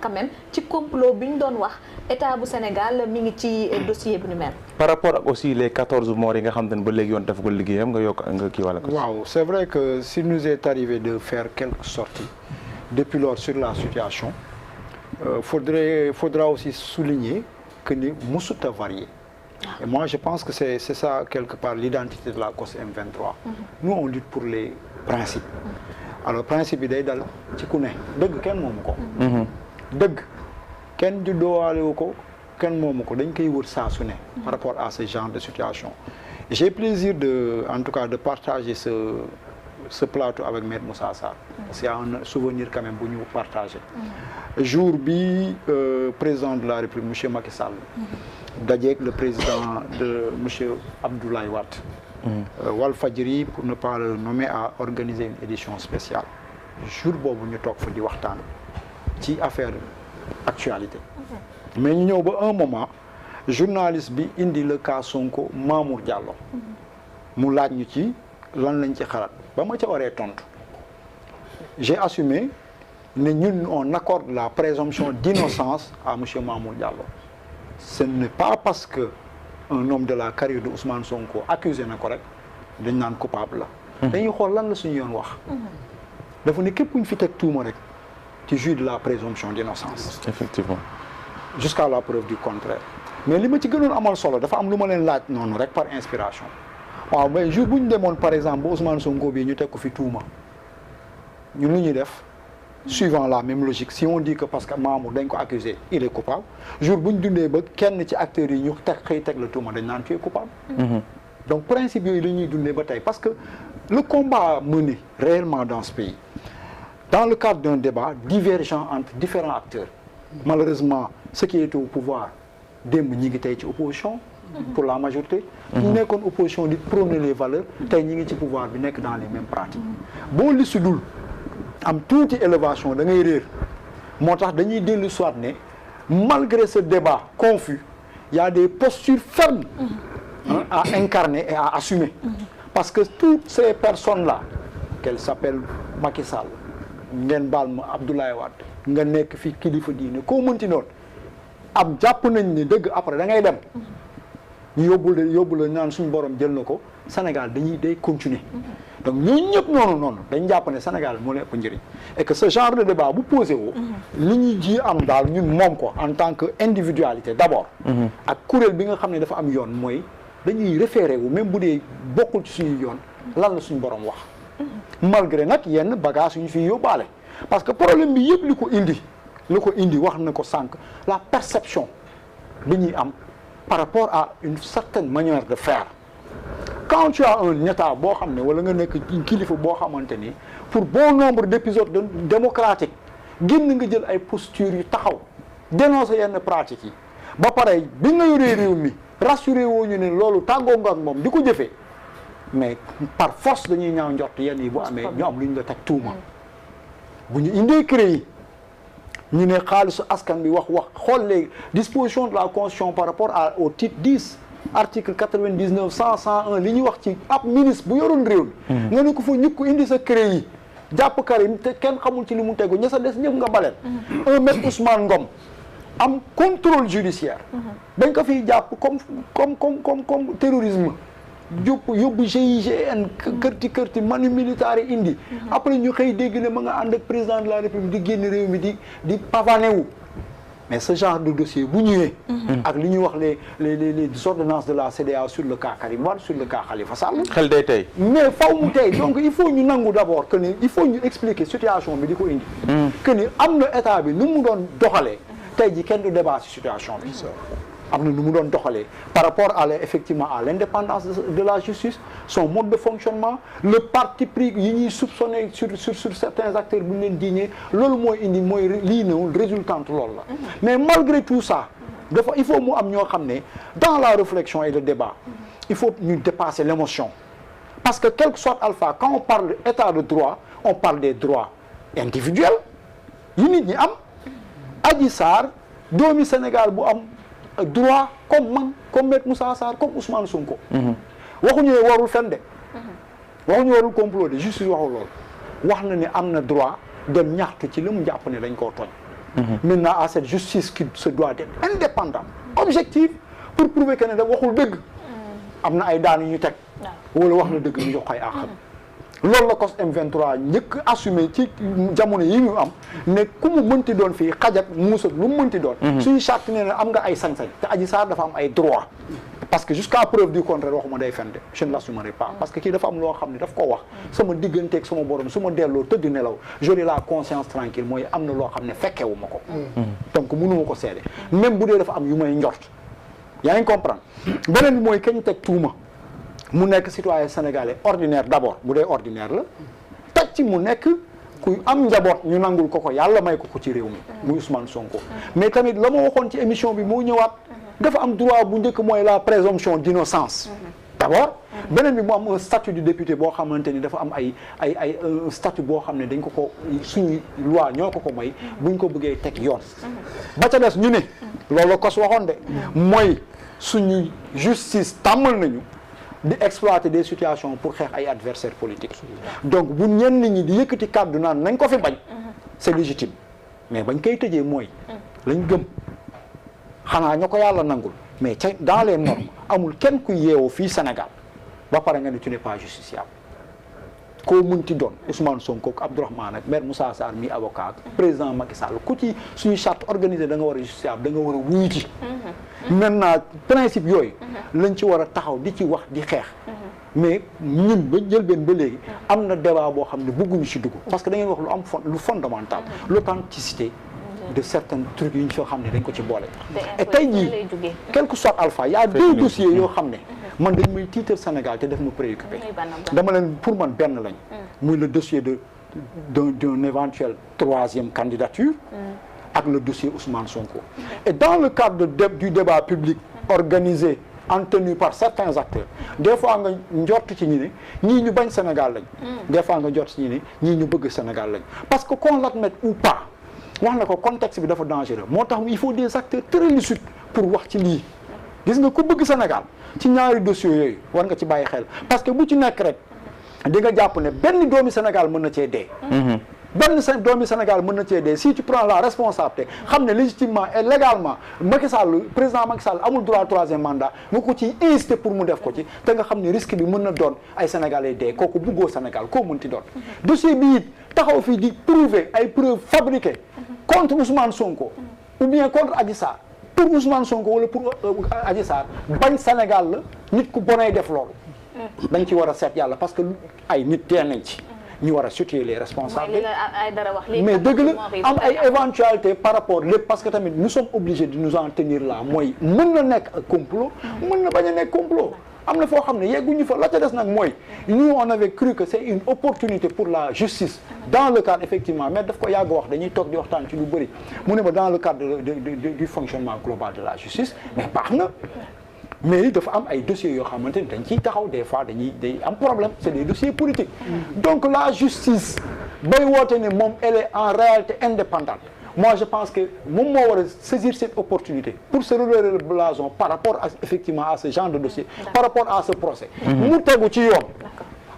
quand même ci complot bi ñu doon wax état bu Sénégal mi ngi ci dossier bu ni mel. par rapport ak aussi les 14 morts yi nga xam ne ba léegi yoon dafa ko liggéeyam nga yokk nga kii wala ko. waaw c'est vrai que s'il nous est arrivé de faire quelques sorties depuis lors sur la situation faudra aussi souligner que ni musut a varié. Et moi je pense que c'est ça quelque part l'identité de la COS M23. Nous on lutte pour les principes. Alors principe yi day dal ci ku ne dëgg kenn moomu ko. dëgg kenn juddoowaalewu ko kenn moomu ko dañ koy wër saa su ne. par rapport à ce genre de situation. J'ai plaisir en tout cas de partager ce plateau avec Maître Moussa Sarr. C'est un souvenir quand même bu ñu partagé. jour bi président de la République monsieur Macky Sall. dajeek le président de monsieur Abdoulaye Wade. Walfadjri pour ne pas le nommer a organisé une édition spéciale jour boobu ñu toog fa di waxtaan ci affaire actualité mais ñu ñëw ba un moment journaliste bi indi le cas Sonko Mamour Diallo mu laaj ñu ci lan lañ ci xalaat ba ma ca waree tontu j'ai assumé ne ñun on accorde la présomption d'innocence à monsieur Mamour Diallo ce n'est pas parce que un homme de la carrière de Ousmane Sonko accusé na ko rek dañ naan coupable la. dañuy xool lan la suñu yoon wax. dafa ne képp ku ñu fi teg tuuma rek tu jouis de la présomption d'innocence. effectivement. jusqu'à la preuve du contraire. mais li ma ci gënoon amal solo dafa am lu ma leen laaj noonu rek par inspiration. waaw mais jour bu ñu demoon par exemple ba Ousmane Sonko bii ñu teg ko fi tuuma ñun lu ñuy def. suivant la même logique si on dit que parce que Mamour dañ ko accusé il est coupable jour bu ñu dundee ba kenn ci acteurs yi ñu teg la tuuma dañ naan tu es coupable. donc principe yooyu la ñuy dundee ba tey parce que le combat mené réellement dans ce pays dans le cadre d'un débat divergent entre différents acteurs malheureusement ceux qui étaient au pouvoir démb ñi ngi tey ci opposition pour la majorité ñu nekkoon opposition di prôner les valeurs tey ñi ngi ci pouvoir bi nekk dans les mêmes pratiques boo li sudul am tuuti élévation da ngay réer moo tax dañuy dellu soit ne malgré ce débat confus il y a des postures fermes à incarner et à assumer parce que toutes ces personnes là qu'elles s'appellent Macky Sall ngeen baal ma Abdoulaye Wade nga nekk fi kilifa diine koo mënti noonu am jàpp nañ ne dëgg après da ngay dem ñu yóbbu la naan suñu borom jël na ko Sénégal day continuer donc ñooñu ñëpp noonu dañ jàpp ne Sénégal moo leen ëpp njëriñ et que ce genre de débat bu posé woo li ñuy ji am daal ñun moom ko en tant que individualité d'abord ak kuréel bi nga xam ne dafa am yoon mooy dañuy référé wu même bu dee bokkul ci suñuy yoon lan la suñu borom wax malgré nag yenn bagage yu ñu fiy yóbbaale parce que problème bi yëpp li ko indi wax na ko sànq la perception bi ñuy am par rapport à une certaine manière de faire quand tu as un état boo xam ne wala nga nekk kilifa boo xamante ni pour bon nombre d'épisodes démocratiques génn nga jël ay postures yu taxaw dénoncer yenn pratiques yi ba pare bi nga yoree réew mi rassuré woo ñu ne loolu tàggoo nga ak moom di ko jëfee mais par force dañuy ñaaw njort yenn yi bu amee ñu am lu ñu la teg tuuma bu ñu indee CREI ñu ne xaalisu askan bi wax xool les dispositions de la constitution par rapport au titre 10 article 99 100 101 li ñuy wax ci ab ministre bu yoroon réew mi nga ne ko fa ñukk indi sa CREI yi jàpp Karim te kenn xamul ci li mu tegu ña sa des ñëpp nga baleen un maître Ousmane Ngom am contrôle judiciaire dañ ko fiy jàpp comme terrorisme yóbbu GIGN kërti manu militaire yi indi après ñu xëy dégg ne ma nga ànd ak président de la République di génn réew mi di pavané wu mais ce genre de dossier bu ñëwee ak li ñuy wax les ordonnances de la CEDEAO sur le cas Karim Wade sur le cas Khalifa Sall xel day tey mais faw mu tey donc il faut ñu nangu d'abord que ni il faut ñu expliquer situation bi di ko indi que ni am na état bi nu mu doon doxalee tey ji kenn du débat ci situation bi am na nu mu doon doxalee par rapport effectivement à l'indépendance de la justice son mode de fonctionnement le parti pris yi ñuy soupçonné sur certains acteurs bu ñu leen diñee loolu mooy indi mooy lii newul résultante loolu la mais malgré tout ça il faut mu am ñoo xam ne dans la réflexion et le débat il faut ñu dépasser l'émotion parce que quel que soit alpha quand on parle état de droit on parle des droits individuels yi nit ñi am Adji Sarr doomi Sénégal bu am droit comme man comme Maître Moussa Sarr comme Ousmane Sonko waxuñu ne warul fen de waxuñu warul complot de justice waxul loolu wax na ne am na droit dem ñaxtu ci li mu jàpp ne dañ koo tooñ maintenant à cette justice qui se doit d'être indépendante objective pour prouver que ne da waxul dëgg am na ay daan yu ñu teg wala wax na dëgg ñu jox ay àqam loolu la COS M23 njëkk assumé ci jamono yi ñu am ne ku mu mënti doon fii xaj ak muus ak lu mu mënti doon suñu charte nee na am nga ay sañ-sañ te Adji Sarr dafa am ay droit parce que jusqu'à preuve du contraire waxuma day fen de je ne l'assumerai pas parce que kii dafa am loo xam ne daf ko wax sama digganteeg sama borom su ma delloo tëdd nelaw j'aurai la conscience tranquille mooy am na loo xam ne fekkewu ma ko donc mënuma ko seede même bu dee dafa am yu may njort yaa ngi comprendre beneen bi mooy kañ teg tuuma mu nekk citoyen sénégalais ordinaire d'abord bu dee ordinaire la teg ci mu nekk kuy am njaboot ñu nangul ko yàlla may ko ci réew mi muy Ousmane Sonko mais tamit la ma waxoon ci émission bi moo ñëwaat dafa am droit bu njëkk mooy la présomption d'innocence d'abord beneen bi mu am un statut de député boo xamante ni dafa am ay statut boo xam ne dañ ko suñu loi ñoo ko may buñ ko bëggee teg yoon ba ca des ñu ne loolu ko waxoon de mooy suñu justice tàmmal nañu di exploiter des situations pour xeex ay adversaires politiques donc bu ñenn ñi di yëkkati kàddu naan nañ ko fi bañ c'est légitime mais bañ koy tëjee mooy lañ gëm xanaa ña ko yàlla nangul mais ca dans les normes amul kenn ku yeewoo fii Sénégal ba pare nga ne tu n'es pas justiciable koo munti doon Ousmane Sonko ak Abdourahmane ak maître Moussa Sarr mi avocat ak président Macky Sall ku ci suñu charte organisée da nga war a justiciable da nga war a wuyti maintenant principe yooyu lañ ci war a taxaw di ci wax di xeex mais ñun ba jël benn ba léegi am na débat boo xam ne bëgguñu ci dugg parce que da ngeen wax lu am lu fondamental l'authenticité de certains trucs yu ñu soo xam ne dañ ko ci boole et tey jii quel que soit alpha y a deux dossiers yoo xam ne man dañ may tiital Sénégal te def ma préoccupé dama leen pour man benn lañ muy le dossier d'un éventuel troisième candidature ak le dossier Ousmane Sonko et dans le cadre du débat public organisé entenu par certains acteurs des fois nga njort ci ñi ne ñii ñu bañ Sénégal lañ des fois nga njort ci ñi ne ñii ñu bëgg Sénégal lañ parce que qu'on l'admette ou pas wax na ko contexte bi dafa dangereux moo tax il faut des acteurs très lucides pour wax ci lii gis nga ku bëgg Sénégal ci ñaari dossiers yooyu war nga ci bàyyi xel parce que bu ci nekk rek di nga jàpp ne benn doomi Sénégal mën na cee dee benn doomi Sénégal mën na cee dee si tu prends la responsabilité xam ne légitimement et légalement Macky Sall président Macky Sall amul droit troisième mandat nga ko ci incité pour mu def ko ci te nga xam ne risque bi mën na doon ay Sénégalais dee kooku buggoo Sénégal koo mënti doon dossier bi it taxaw fii di prouver ay preuves fabriquées contre Ousmane Sonko ou bien contre Adji Sarr pour Ousmane Sonko wala pour Adji Sarr bañ Sénégal la nit ku bonay def loolu dañ ci war a seet yàlla parce que ay nit tee nañ ci ñu war a situer les responsables mais dëgg la am ay éventualité par rapport lépp parce que tamit nous sommes obligés de nous en tenir là mooy mën na nekk complot mën na bañ a nekk complot am na foo xam ne yegguñu fa la ca des nag mooy nous on avait cru que c'est une opportunité pour la justice dans le cadre effectivement mais daf ko yàgg wax dañuy toog di waxtaan ci lu bëri mu ne ma dans le cadre du fonctionnement global de la justice mais baax na mais dafa am ay dossiers yoo xamante ni dañ ciy taxaw des fois day am problème c'est des dossiers politiques donc la justice bay woote ne moom elle est en réalité indépendante moi je pense que moom moo war a saisir cette opportunité pour se relever le blason par rapport à effectivement à ce genre de dossier par rapport à ce procès mu tegu ci yoon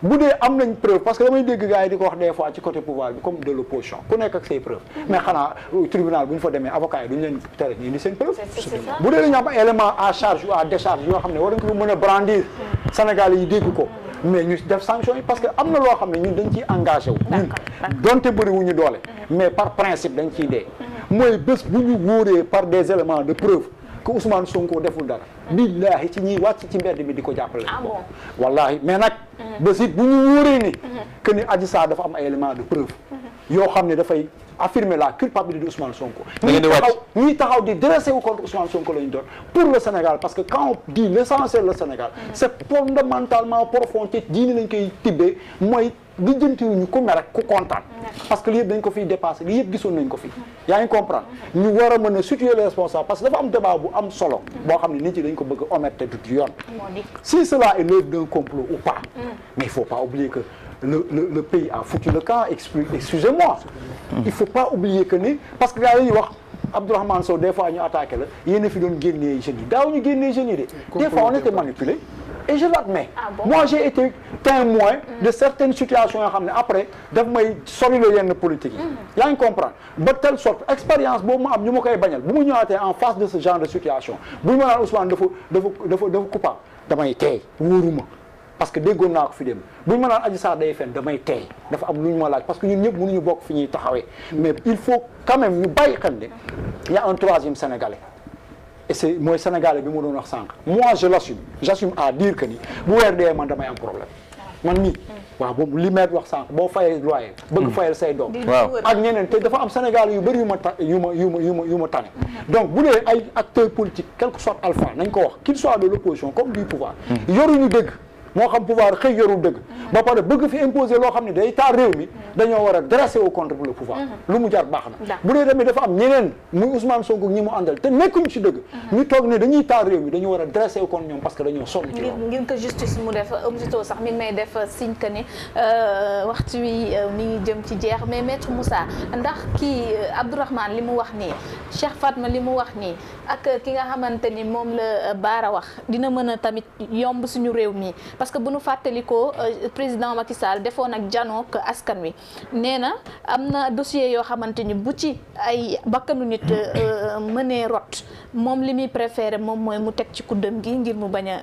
bu dee am nañ preuve parce que damay dégg gars yi di ko wax des fois ci côté pouvoir bi comme de l'opposition ku nekk ak say preuves mais xanaa tribunal bu ñu fa demee avocat yi duñu leen tere ñu indi seen preuve bu dee dañu am élément à charge ou à décharge yoo xam ne war nañ ko mën a brandir Sénégal yi dégg ko mais ñu def sanction yi parce que am na loo xam ne ñun dañ ciy engagé wu ñun donte bëri wu ñu doole mais par principe dañ ciy dee mooy bés bu ñu wóoree par des éléments de preuve que Ousmane Sonko deful dara billahi ci ñiy wàcc ci mbedd mi di ko jàppale ko wallahi mais nag bés it bu ñu wóoree ni que ni Adji Sarr dafa am ay éléments de preuve yoo xam ne dafay affirmer la culpabilité de Ousmane Sonko ñi taxaw di dresser wu contre Ousmane Sonko la ñu doon pour le Sénégal parce que quand on dit l'essentiel le Sénégal c'est fondamentalement profond ci diini lañ koy tibbee mooy lijjantiwuñu ku mer rek ku kontaan parce que li yëpp dañ ko fiy dépassé li yëpp gisoon nañ ko fi yaa ngi comprendre ñu war a mën a situer les responsables parce que dafa am débat bu am solo boo xam ne nit ñi dañ ko bëgg a omettre te du yoon si cela est l'œuvre d'un complot ou pas mais il faut pas oublier que le pays a foutu le camp excusez-moi il faut pas oublier que ni parce que gars yi wax Abdourahmane Sow des fois ñu attaqué la yéen a fi doon génnee jeunes yi daaw ñu génnee jeunes yi de des fois on était manipulé et je l'admets. Ah bon? Moi j'ai été témoin de certaines situations yoo xam ne après daf may sori la yenn politique yi. yaa ngi comprendre ba telle sorte expérience boobu ma am ñu ma koy bañal bu mu ñëwaatee en face de ce genre de situation bu ñu ma naan Ousmane dafa coupable damay teey wóoruma parce que déggoon naa ko fi dem bu ñu ma naan Adji Sarr day fen damay teey dafa am lu ñu ma laaj parce que ñun ñëpp mënuñu bokk fi ñuy taxawee mais il faut quand même ñu bàyyi xel ne il y a un troisième Sénégalais. et c'est mooy Sénégalais bi ma doon wax sànq moi je j'assume à dire que ni bu weer dee man damay am problème man nii waaw boobu li maire wax sànq boo fayee loyer bëgg fayal say doom ak ñeneen te dafa am Sénégalais yu bëri yu ma tane donc bu dee ay acteurs politiques quel que soit alpha nañ ko wax qu'il soit de l'opposition comme du pouvoir yoruñu dëgg moo xam pouvoir xëy yorul dëgg ba pare bëgg fi imposer loo xam ne day taal réew mi dañoo war a dresser au contre le pouvoir lu mu jar baax na bu dee tamit dafa am ñeneen muy Ousmane Sonko ñi mu àndal te nekkuñu ci dëgg ñu toog ne dañuy taal réew mi dañu war a dresser au contre ñoom parce que dañoo sonn ci loolu ngir que justice mu def aussitôt sax mi ngi may def signe que ni waxtu wi mi ngi jëm ci jeex mais maître Moussa ndax kii Abdourahmane li mu wax nii Cheikh Fatma li mu wax nii ak ki nga xamante ni moom la Bara wax dina mën a tamit yomb suñu réew mi parce que bu nu fàttalikoo président Macky Sall defoon ak janook askan wi nee na am na dossier yoo xamante ni bu ci ay bakkanu nit mënee rot moom li muy préféré moom mooy mu teg ci kuddam gi ngir mu bañ a